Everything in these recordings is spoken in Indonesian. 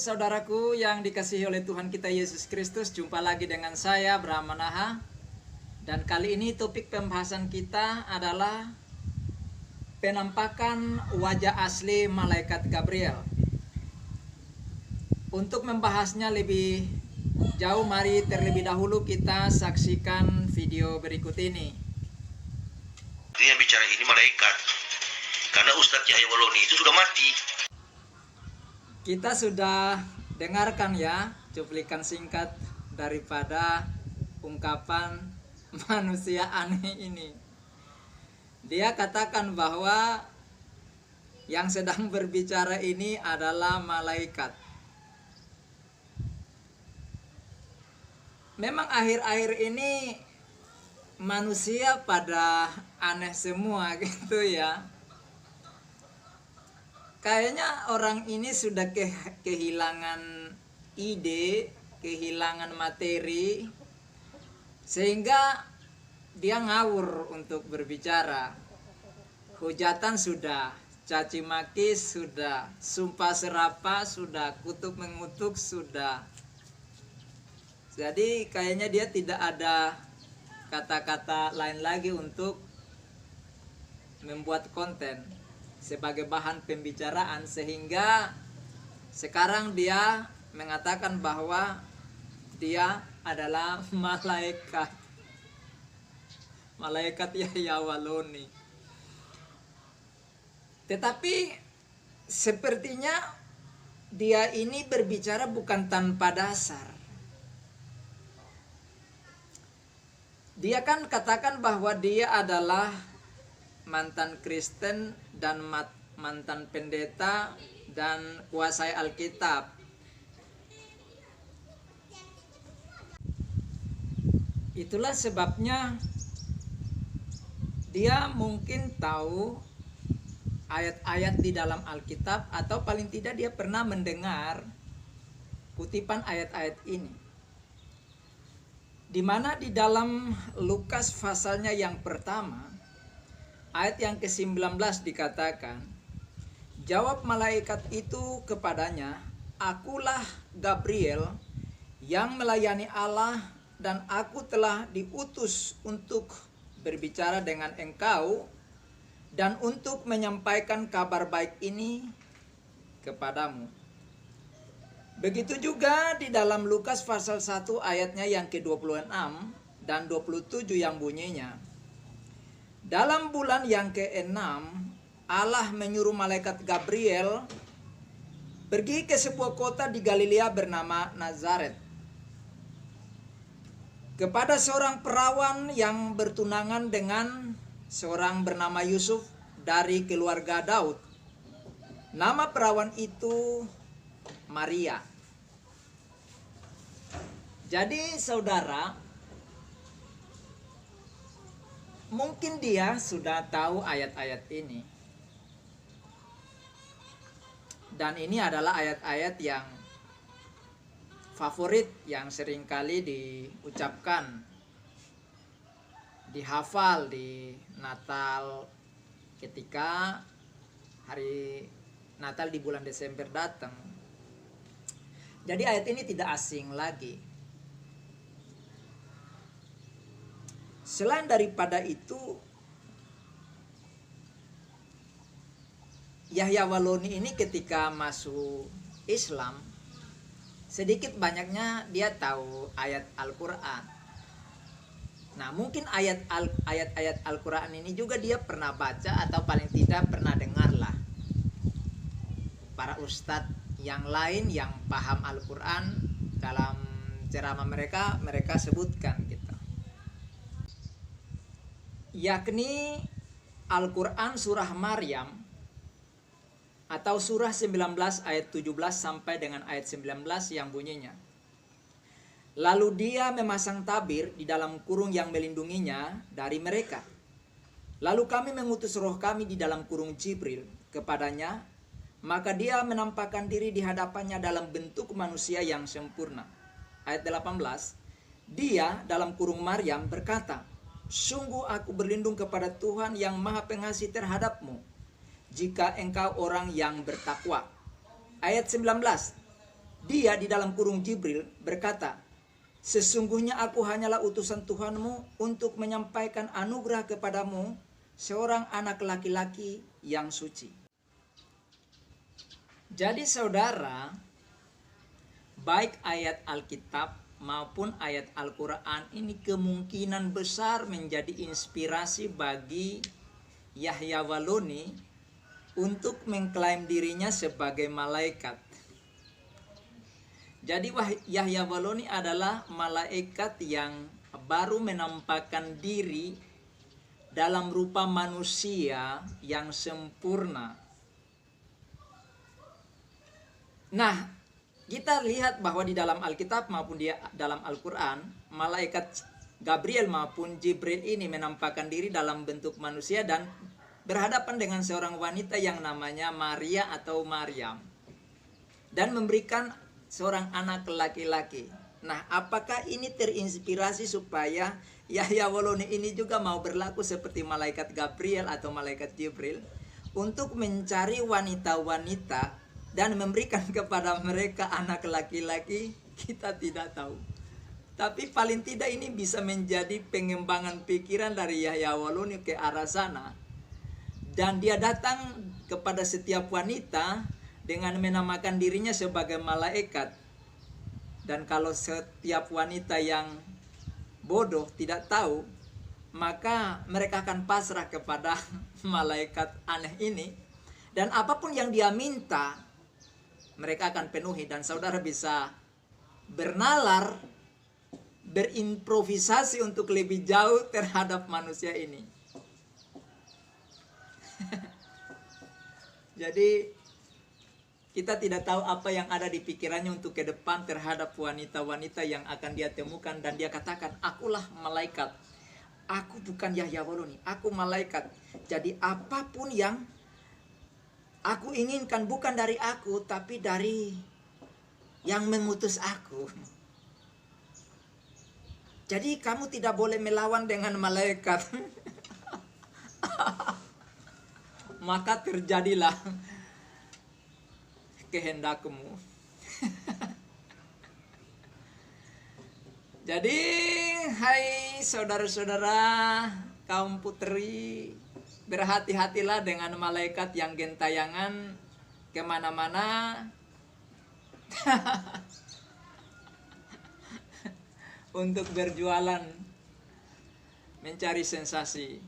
saudaraku yang dikasihi oleh Tuhan kita Yesus Kristus. Jumpa lagi dengan saya Brahma Naha. Dan kali ini topik pembahasan kita adalah penampakan wajah asli malaikat Gabriel. Untuk membahasnya lebih jauh, mari terlebih dahulu kita saksikan video berikut ini. Yang bicara ini malaikat, karena Ustadz Yahya Waloni itu sudah mati. Kita sudah dengarkan ya cuplikan singkat daripada ungkapan manusia aneh ini. Dia katakan bahwa yang sedang berbicara ini adalah malaikat. Memang akhir-akhir ini manusia pada aneh semua gitu ya. Kayaknya orang ini sudah kehilangan ide, kehilangan materi, sehingga dia ngawur untuk berbicara. Hujatan sudah, caci maki sudah, sumpah serapah sudah, kutuk mengutuk sudah. Jadi kayaknya dia tidak ada kata-kata lain lagi untuk membuat konten sebagai bahan pembicaraan, sehingga sekarang dia mengatakan bahwa dia adalah malaikat Yahya Waloni. Tetapi sepertinya dia ini berbicara bukan tanpa dasar. Dia kan katakan bahwa dia adalah mantan Kristen dan mantan pendeta dan kuasai Alkitab. Itulah sebabnya dia mungkin tahu ayat-ayat di dalam Alkitab, atau paling tidak dia pernah mendengar kutipan ayat-ayat ini. Di mana di dalam Lukas pasalnya yang pertama, ayat yang ke-19 dikatakan, jawab malaikat itu kepadanya, akulah Gabriel yang melayani Allah, dan aku telah diutus untuk berbicara dengan engkau dan untuk menyampaikan kabar baik ini kepadamu. Begitu juga di dalam Lukas pasal 1 ayatnya yang ke-26 dan 27 yang bunyinya, dalam bulan yang ke-6 Allah menyuruh malaikat Gabriel pergi ke sebuah kota di Galilea bernama Nazaret, kepada seorang perawan yang bertunangan dengan seorang bernama Yusuf dari keluarga Daud. Nama perawan itu Maria. Jadi saudara, mungkin dia sudah tahu ayat-ayat ini. Dan ini adalah ayat-ayat yang favorit, yang seringkali diucapkan, dihafal di Natal, ketika hari Natal di bulan Desember datang. Jadi ayat ini tidak asing lagi. Selain daripada itu, Yahya Waloni ini ketika masuk Islam, sedikit banyaknya dia tahu ayat Al-Quran. Nah, mungkin ayat-ayat Al-Quran ini juga dia pernah baca, atau paling tidak pernah dengar lah. Para ustadz yang lain yang paham Al-Quran, dalam ceramah mereka sebutkan gitu. Yakni Al-Quran surah Maryam, atau surah 19 ayat 17 sampai dengan ayat 19 yang bunyinya, lalu dia memasang tabir di dalam kurung yang melindunginya dari mereka. Lalu kami mengutus roh kami di dalam kurung Jibril kepadanya, maka dia menampakkan diri di hadapannya dalam bentuk manusia yang sempurna. Ayat 18, dia dalam kurung Maryam berkata, sungguh aku berlindung kepada Tuhan yang maha pengasih terhadapmu, jika engkau orang yang bertakwa. Ayat 19, dia di dalam kurung Jibril berkata, sesungguhnya aku hanyalah utusan Tuhanmu untuk menyampaikan anugerah kepadamu, seorang anak laki-laki yang suci. Jadi saudara, baik ayat Alkitab maupun ayat Al-Quran ini kemungkinan besar menjadi inspirasi bagi Yahya Waloni untuk mengklaim dirinya sebagai malaikat. Jadi Yahya Waloni adalah malaikat yang baru menampakkan diri dalam rupa manusia yang sempurna. Nah, kita lihat bahwa di dalam Alkitab maupun di dalam Al-Quran, malaikat Gabriel maupun Jibril ini menampakkan diri dalam bentuk manusia dan berhadapan dengan seorang wanita yang namanya Maria atau Maryam, dan memberikan seorang anak laki-laki. Nah, apakah ini terinspirasi supaya Yahya Waloni ini juga mau berlaku seperti malaikat Gabriel atau malaikat Jibril untuk mencari wanita-wanita dan memberikan kepada mereka anak laki-laki? Kita tidak tahu. Tapi paling tidak ini bisa menjadi pengembangan pikiran dari Yahya Waloni ke arah sana. Dan dia datang kepada setiap wanita dengan menamakan dirinya sebagai malaikat. Dan kalau setiap wanita yang bodoh tidak tahu, maka mereka akan pasrah kepada malaikat aneh ini. Dan apapun yang dia minta, mereka akan penuhi. Dan saudara bisa bernalar, berimprovisasi untuk lebih jauh terhadap manusia ini. Jadi kita tidak tahu apa yang ada di pikirannya untuk ke depan terhadap wanita-wanita yang akan dia temukan. Dan dia katakan, akulah malaikat. Aku bukan Yahya Waloni, aku malaikat. Jadi apapun yang aku inginkan bukan dari aku, tapi dari yang mengutus aku. Jadi kamu tidak boleh melawan dengan malaikat. Maka terjadilah kehendakmu. Jadi, hai saudara-saudara kaum putri, berhati-hatilah dengan malaikat yang gentayangan kemana-mana untuk berjualan, mencari sensasi.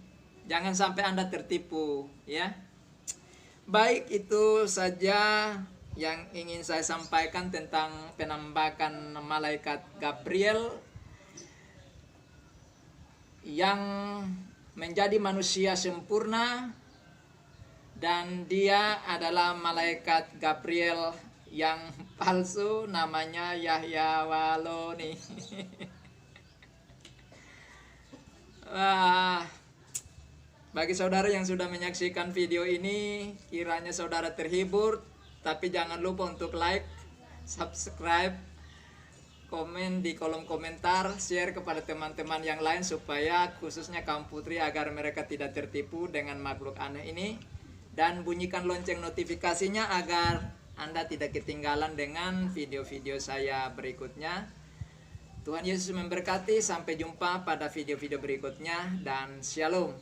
Jangan sampai Anda tertipu, ya. Baik, itu saja yang ingin saya sampaikan tentang penampakan malaikat Gabriel yang menjadi manusia sempurna, dan dia adalah malaikat Gabriel yang palsu, namanya Yahya Waloni. Wah, bagi saudara yang sudah menyaksikan video ini, kiranya saudara terhibur, tapi jangan lupa untuk like, subscribe, komen di kolom komentar, share kepada teman-teman yang lain supaya khususnya kaum putri agar mereka tidak tertipu dengan makhluk aneh ini, dan bunyikan lonceng notifikasinya agar Anda tidak ketinggalan dengan video-video saya berikutnya. Tuhan Yesus memberkati, sampai jumpa pada video-video berikutnya, dan shalom.